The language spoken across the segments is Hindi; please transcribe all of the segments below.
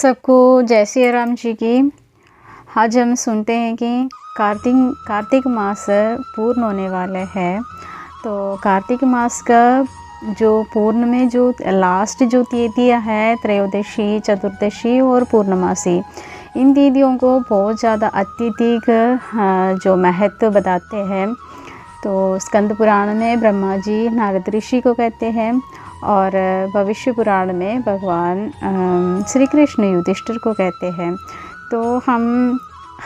सबको जय श्री राम जी की। आज हम सुनते हैं कि कार्तिक मास पूर्ण होने वाला है। तो कार्तिक मास का जो पूर्ण में जो लास्ट जो तिथियाँ है, त्रयोदशी, चतुर्दशी और पूर्णमासी, इन तिथियों को बहुत ज़्यादा अत्यधिक जो महत्व बताते हैं। तो स्कंद पुराण में ब्रह्मा जी नारद ऋषि को कहते हैं और भविष्य पुराण में भगवान श्री कृष्ण युधिष्ठिर को कहते हैं। तो हम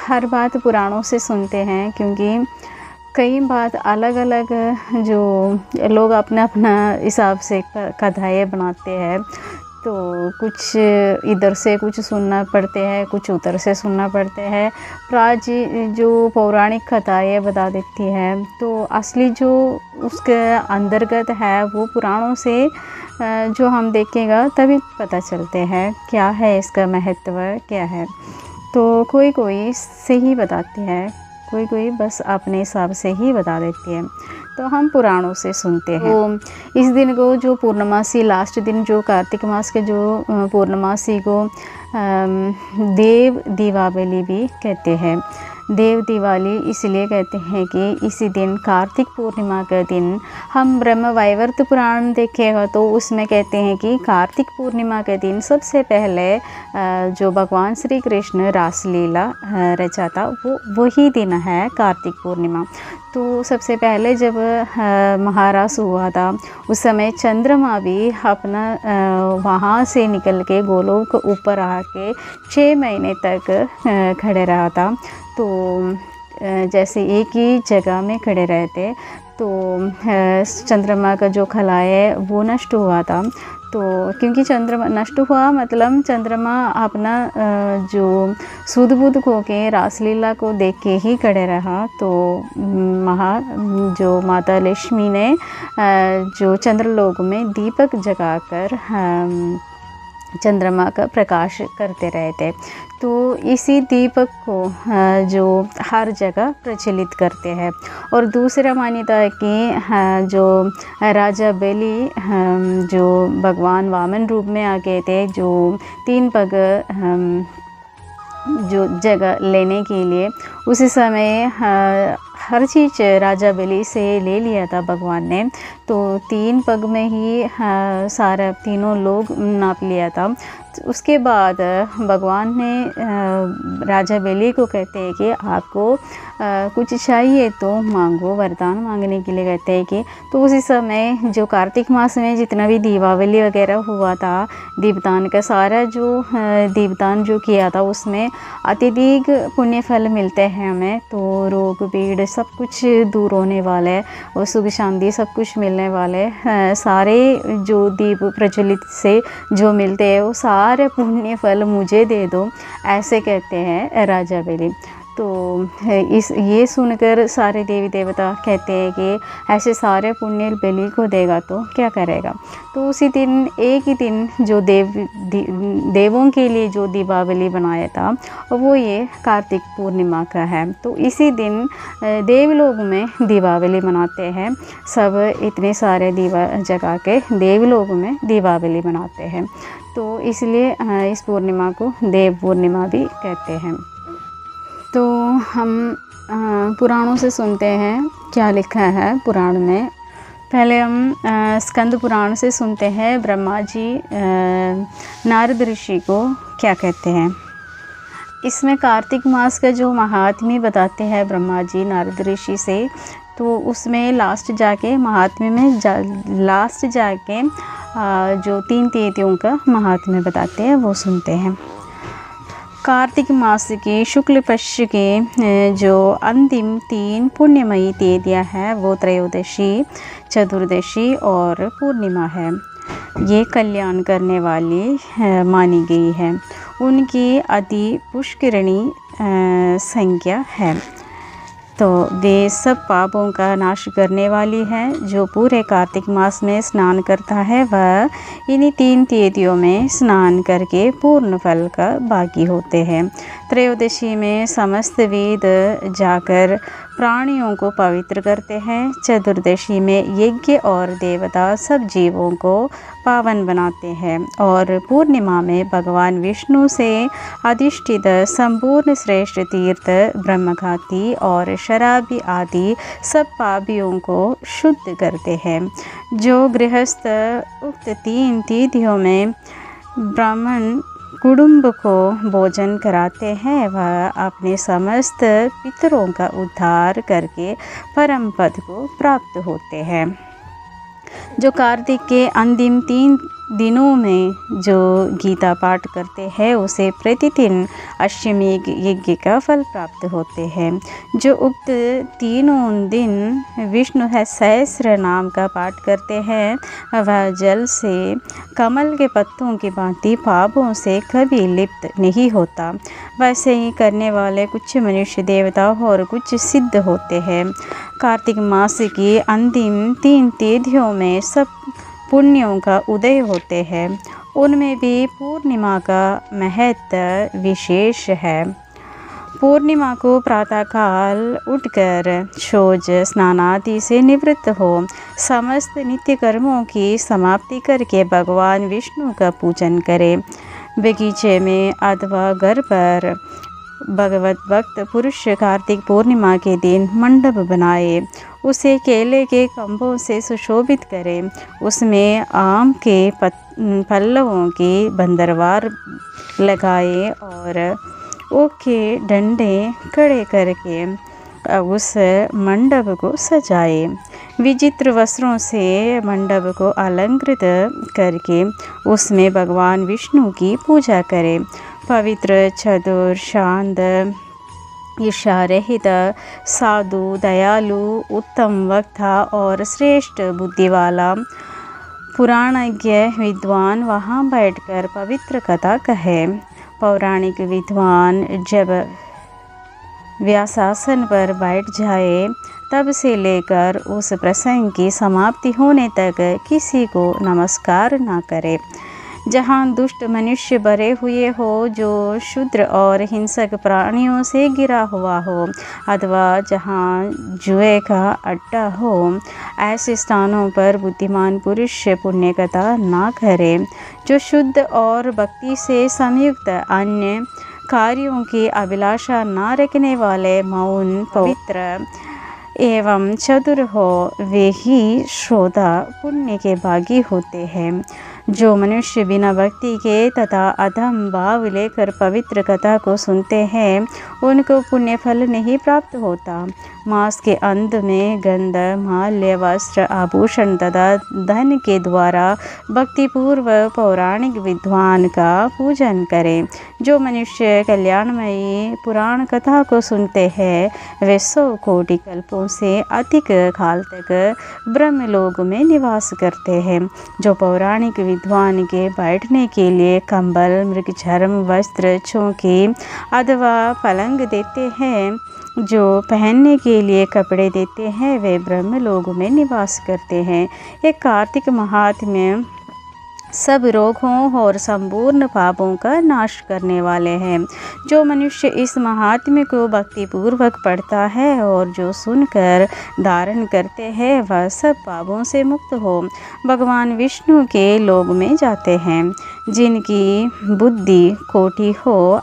हर बात पुराणों से सुनते हैं, क्योंकि कई बात अलग अलग जो लोग अपना अपना हिसाब से कथाएँ बनाते हैं। तो कुछ इधर से कुछ सुनना पड़ते हैं, कुछ उधर से सुनना पड़ते हैं। जो पौराणिक कथाएँ बता देती हैं, तो असली जो उसके अंतर्गत है वो पुराणों से जो हम देखेगा तभी पता चलते हैं क्या है इसका महत्व क्या है। तो कोई सही बताते हैं, कोई बस अपने हिसाब से ही बता देती है। तो हम पुराणों से सुनते हैं। तो इस दिन को जो पूर्णमासी लास्ट दिन, जो कार्तिक मास के जो पूर्णमासी को देव दीपावली भी कहते हैं। देव दिवाली इसलिए कहते हैं कि इसी दिन कार्तिक पूर्णिमा के दिन, हम ब्रह्म वैवर्त पुराण देखेगा तो उसमें कहते हैं कि कार्तिक पूर्णिमा के दिन सबसे पहले जो भगवान श्री कृष्ण रासलीला रचा था वो वही दिन है कार्तिक पूर्णिमा। तो सबसे पहले जब महारास हुआ था उस समय चंद्रमा भी अपना वहाँ से निकल के गोलोक ऊपर आके 6 महीने तक खड़े रहा था। तो जैसे एक ही जगह में खड़े रहते, तो चंद्रमा का जो खला है वो नष्ट हुआ था। तो क्योंकि चंद्रमा नष्ट हुआ मतलब चंद्रमा अपना जो सुध बुध को के रासलीला को देख के ही खड़े रहा। तो जो माता लक्ष्मी ने जो चंद्रलोक में दीपक जगाकर चंद्रमा का प्रकाश करते रहे थे। तो इसी दीपक को जो हर जगह प्रचलित करते हैं। और दूसरा मान्यता है कि जो राजा बलि जो भगवान वामन रूप में आ गए थे, जो 3 पग जो जगह लेने के लिए, उसी समय हर चीज़ राजा बलि से ले लिया था भगवान ने। तो 3 पग में ही सारा तीनों लोग नाप लिया था। उसके बाद भगवान ने राजा बलि को कहते हैं कि आपको कुछ चाहिए तो मांगो, वरदान मांगने के लिए कहते हैं कि। तो उसी समय जो कार्तिक मास में जितना भी दीपावली वगैरह हुआ था, दीपदान का सारा जो दीपदान जो किया था उसमें अत्यधिक पुण्य फल मिलते हैं हमें। तो रोग पीड़ सब कुछ दूर होने वाला है और सुख शांति सब कुछ मिलने वाले हैं। सारे जो दीप प्रज्वलित से जो मिलते हैं वो सारे पुण्य फल मुझे दे दो, ऐसे कहते हैं राजा बलि। तो ये सुनकर सारे देवी देवता कहते हैं कि ऐसे सारे पुण्य बलि को देगा तो क्या करेगा। तो उसी दिन एक ही दिन जो देवों के लिए जो दीपावली बनाया था वो ये कार्तिक पूर्णिमा का है। तो इसी दिन देवलोक में दीपावली मनाते हैं। सब इतने सारे दीवा जगा के देवलोक में दीपावली मनाते हैं। तो इसलिए इस पूर्णिमा को देव पूर्णिमा भी कहते हैं। तो हम पुराणों से सुनते हैं क्या लिखा है पुराण में। पहले हम स्कंद पुराण से सुनते हैं ब्रह्मा जी नारद ऋषि को क्या कहते हैं। इसमें कार्तिक मास का जो महात्म्य बताते हैं ब्रह्मा जी नारद ऋषि से। तो उसमें लास्ट जाके महात्म्य में लास्ट जाके जो 3 तिथियों का महात्म्य बताते हैं वो सुनते हैं। कार्तिक मास के शुक्ल पक्ष के जो अंतिम 3 पुण्यमयी तिथियाँ हैं वो त्रयोदशी, चतुर्दशी और पूर्णिमा है। ये कल्याण करने वाली मानी गई है। उनकी अति पुष्करिणी संख्या है। तो वे सब पापों का नाश करने वाली है। जो पूरे कार्तिक मास में स्नान करता है वह इन्हीं 3 तिथियों में स्नान करके पूर्ण फल का भागी होते हैं। त्रयोदशी में समस्त वेद जाकर प्राणियों को पवित्र करते हैं। चतुर्दशी में यज्ञ और देवता सब जीवों को पावन बनाते हैं और पूर्णिमा में भगवान विष्णु से अधिष्ठित संपूर्ण श्रेष्ठ तीर्थ ब्रह्मघाती और शराबी आदि सब पापियों को शुद्ध करते हैं। जो गृहस्थ उक्त 3 तिथियों में ब्राह्मण कुटुंब को भोजन कराते हैं वह अपने समस्त पितरों का उद्धार करके परम पद को प्राप्त होते हैं। जो कार्तिक के अंतिम 3 दिनों में जो गीता पाठ करते हैं उसे प्रतिदिन अश्वमेघ यज्ञ का फल प्राप्त होते हैं। जो उक्त तीनों दिन विष्णु सहस्र नाम का पाठ करते हैं वह जल से कमल के पत्तों की भांति पापों से कभी लिप्त नहीं होता। वैसे ही करने वाले कुछ मनुष्य देवता और कुछ सिद्ध होते हैं। कार्तिक मास की अंतिम 3 तिथियों में सब पुण्यों का उदय होते हैं। उनमें भी पूर्णिमा का महत्व विशेष है। पूर्णिमा को प्रातःकाल उठकर शौच स्नान आदि से निवृत्त हो समस्त नित्य कर्मों की समाप्ति करके भगवान विष्णु का पूजन करें। बगीचे में अथवा घर पर भगवत भक्त पुरुष कार्तिक पूर्णिमा के दिन मंडप बनाए, उसे केले के खंभों से सुशोभित करें, उसमें आम के पल्लवों की बंदरवार लगाए और ओक के डंडे खड़े करके उस मंडप को सजाए। विचित्र वस्त्रों से मंडप को अलंकृत करके उसमें भगवान विष्णु की पूजा करें। पवित्र, चतुर, शांत, ईर्ष्या रहित, साधु, दयालु, उत्तम वक्ता और श्रेष्ठ बुद्धि वाला पुराणज्ञ विद्वान वहाँ बैठकर पवित्र कथा कहे। पौराणिक विद्वान जब व्यासासन पर बैठ जाए तब से लेकर उस प्रसंग की समाप्ति होने तक किसी को नमस्कार न करे। जहाँ दुष्ट मनुष्य भरे हुए हो, जो शूद्र और हिंसक प्राणियों से घिरा हुआ हो, अथवा जहाँ जुए का अड्डा हो, ऐसे स्थानों पर बुद्धिमान पुरुष पुण्य कथा ना करे। जो शुद्ध और भक्ति से संयुक्त अन्य कार्यों की अभिलाषा न रखने वाले मौन, पवित्र एवं चतुर हो, वे ही श्रोता पुण्य के भागी होते हैं। जो मनुष्य बिना भक्ति के तथा अधम भाव लेकर पवित्र कथा को सुनते हैं उनको पुण्य फल नहीं प्राप्त होता। मास के अंत में गंध, माल्य, वस्त्र, आभूषण तथा धन के द्वारा भक्तिपूर्वक पौराणिक विद्वान का पूजन करें। जो मनुष्य कल्याणमयी पुराण कथा को सुनते हैं वे 100 कोटि कल्पों से अधिक काल तक ब्रह्मलोक में निवास करते हैं। जो पौराणिक विद्वान के बैठने के लिए कंबल, मृगचर्म, वस्त्र, चौकी अथवा पलंग देते हैं, जो पहनने के लिए कपड़े देते हैं, वे ब्रह्मलोक में निवास करते हैं। एक कार्तिक महात्म्य सब रोगों और संपूर्ण पापों का नाश करने वाले हैं। जो मनुष्य इस महात्म्य को भक्तिपूर्वक पढ़ता है और जो सुनकर धारण करते हैं वह सब पापों से मुक्त हो भगवान विष्णु के लोक में जाते हैं। जिनकी बुद्धि खोटी हो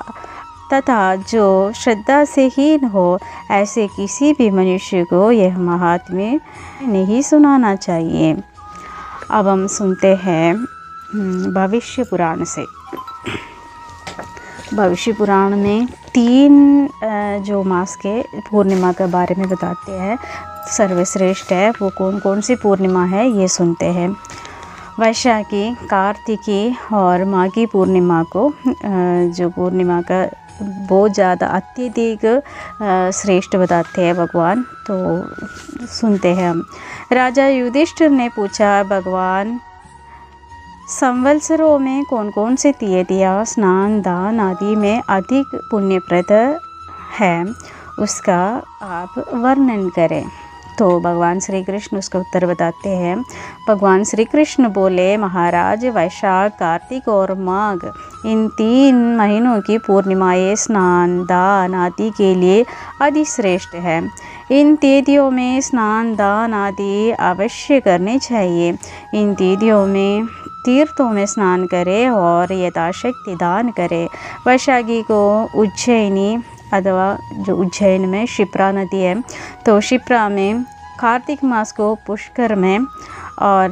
तथा जो श्रद्धा से हीन हो, ऐसे किसी भी मनुष्य को यह महात्म्य नहीं सुनाना चाहिए। अब हम सुनते हैं भविष्य पुराण से। भविष्य पुराण में 3 जो मास के पूर्णिमा के बारे में बताते हैं, सर्वश्रेष्ठ है वो कौन कौन सी पूर्णिमा है ये सुनते हैं। वैशाखी, कार्तिकी और माघी पूर्णिमा को जो पूर्णिमा का बहुत ज़्यादा अत्यधिक श्रेष्ठ बताते हैं भगवान, तो सुनते हैं हम। राजा युधिष्ठिर ने पूछा, भगवान संवत्सरों में कौन कौन से तिथियां स्नान, दान आदि में अधिक पुण्यप्रद है, उसका आप वर्णन करें। तो भगवान श्री कृष्ण उसका उत्तर बताते हैं। भगवान श्री कृष्ण बोले, महाराज, वैशाख, कार्तिक और माघ इन 3 महीनों की पूर्णिमाएं स्नान, दान आदि के लिए अधिश्रेष्ठ है। इन तिथियों में स्नान, दान आदि अवश्य करने चाहिए। इन तिथियों में तीर्थों में स्नान करें और यथाशक्ति दान करें। वैशाखी को उज्जैनी अथवा जो उज्जैन में शिप्रा नदी है, तो शिप्रा में, कार्तिक मास को पुष्कर में और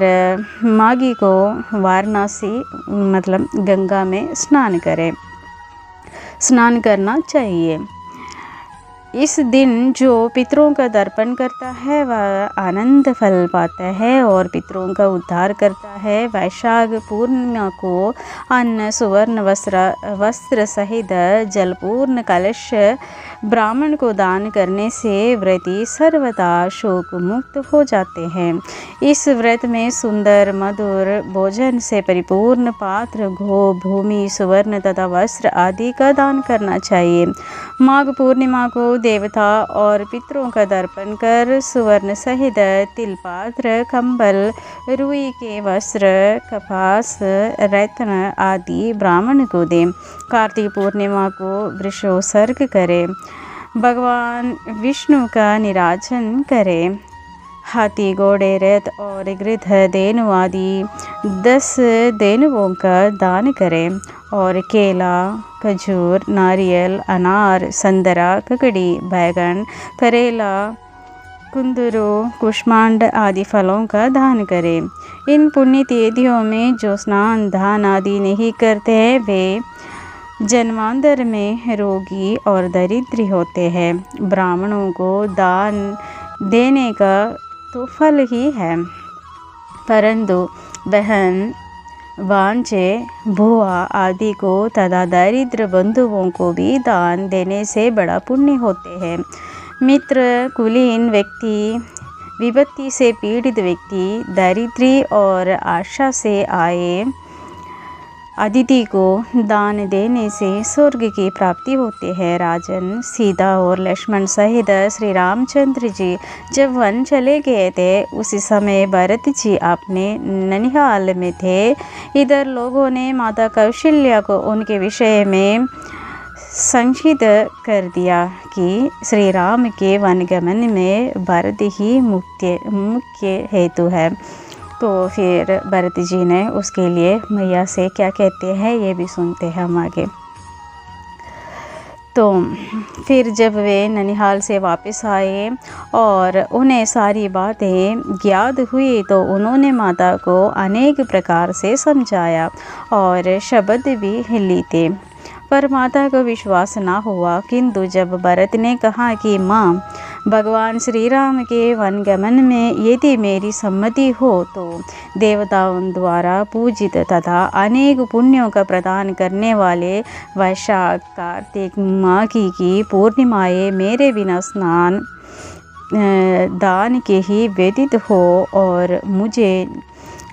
माघी को वाराणसी मतलब गंगा में स्नान करना चाहिए। इस दिन जो पितरों का तर्पण करता है वह आनंद फल पाता है और पितरों का उद्धार करता है। वैशाख पूर्णिमा को अन्न, सुवर्ण वस्त्र सहित जलपूर्ण कलश ब्राह्मण को दान करने से व्रती सर्वदा शोक मुक्त हो जाते हैं। इस व्रत में सुंदर मधुर भोजन से परिपूर्ण पात्र, गो, भूमि, सुवर्ण तथा वस्त्र आदि का दान करना चाहिए। माघ पूर्णिमा को देवता और पितरों का तर्पण कर सुवर्ण सहित तिलपात्र, कंबल, रुई के वस्त्र, कपास, रत्न आदि ब्राह्मण को दें। कार्तिक पूर्णिमा को वृषोत्सर्ग करें। भगवान विष्णु का निराजन करें। हाथी, घोड़े, रथ और गृध्र धेनु आदि 10 धेनुओं का दान करें और केला, खजूर, नारियल, अनार, संतरा, ककड़ी, बैगन, करेला, कुंदरू, कुष्मांड आदि फलों का दान करें। इन पुण्य तिथियों में जो स्नान, दान आदि नहीं करते हैं वे जन्मांतर में रोगी और दरिद्री होते हैं। ब्राह्मणों को दान देने का तो फल ही है, परंतु बहन, भांजे, बुआ आदि को तथा दरिद्र बंधुओं को भी दान देने से बड़ा पुण्य होते हैं। मित्र, कुलीन व्यक्ति, विपत्ति से पीड़ित व्यक्ति, दरिद्री और आशा से आए अतिथि को दान देने से स्वर्ग की प्राप्ति होती है। राजन, सीता और लक्ष्मण सहित श्री रामचंद्र जी जब वन चले गए थे उसी समय भरत जी अपने ननिहाल में थे। इधर लोगों ने माता कौशल्या को उनके विषय में संक्षिप्त कर दिया कि श्री राम के वनगमन में भरत ही मुख्य हेतु है। तो फिर भरत जी ने उसके लिए मैया से क्या कहते हैं ये भी सुनते हैं हम आगे। तो फिर जब वे ननिहाल से वापस आए और उन्हें सारी बातें ज्ञात हुई तो उन्होंने माता को अनेक प्रकार से समझाया और शब्द भी लिए, पर माता को विश्वास ना हुआ। किंतु जब भरत ने कहा कि माँ, भगवान श्री राम के वनगमन में यदि मेरी सम्मति हो तो देवताओं द्वारा पूजित तथा अनेक पुण्यों का प्रदान करने वाले वैशाख, कार्तिक, माघी की पूर्णिमाएं मेरे बिना स्नान दान के ही व्यतीत हो और मुझे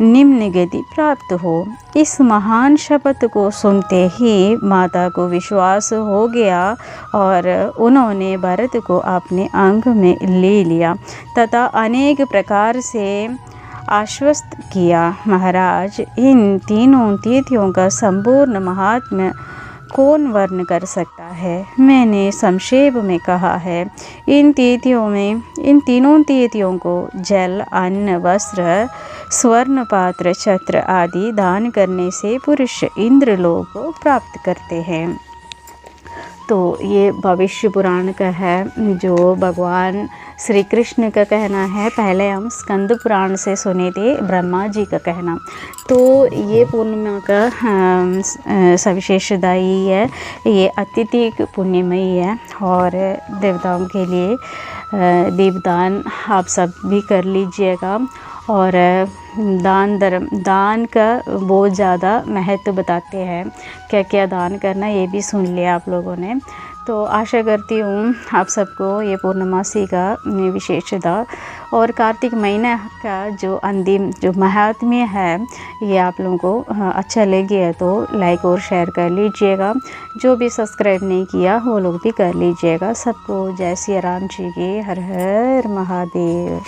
निम्न गति प्राप्त हो। इस महान शपथ को सुनते ही माता को विश्वास हो गया और उन्होंने भरत को अपने अंग में ले लिया तथा अनेक प्रकार से आश्वस्त किया। महाराज, इन तीनों तिथियों का संपूर्ण महात्म्य कौन वर्ण कर सकता है? मैंने संक्षेप में कहा है। इन तीनों तिथियों को जल, अन्न, वस्त्र, स्वर्ण पात्र, छत्र आदि दान करने से पुरुष इंद्रलोक को प्राप्त करते हैं। तो ये भविष्य पुराण का है जो भगवान श्री कृष्ण का कहना है। पहले हम स्कंद पुराण से सुने थे ब्रह्मा जी का कहना। तो ये पूर्णिमा का सविशेषता ही है, ये अत्यधिक पुण्यमयी है और देवताओं के लिए दीपदान आप सब भी कर लीजिएगा। और दान का बहुत ज़्यादा महत्व बताते हैं, क्या क्या दान करना ये भी सुन लिया आप लोगों ने। तो आशा करती हूँ आप सबको ये पूर्णमासी का विशेषता और कार्तिक महीना का जो अंतिम जो महात्म्य है ये आप लोगों को अच्छा लगे है तो लाइक और शेयर कर लीजिएगा। जो भी सब्सक्राइब नहीं किया वो लोग भी कर लीजिएगा। सबको जय सिया राम जी की हर हर महादेव।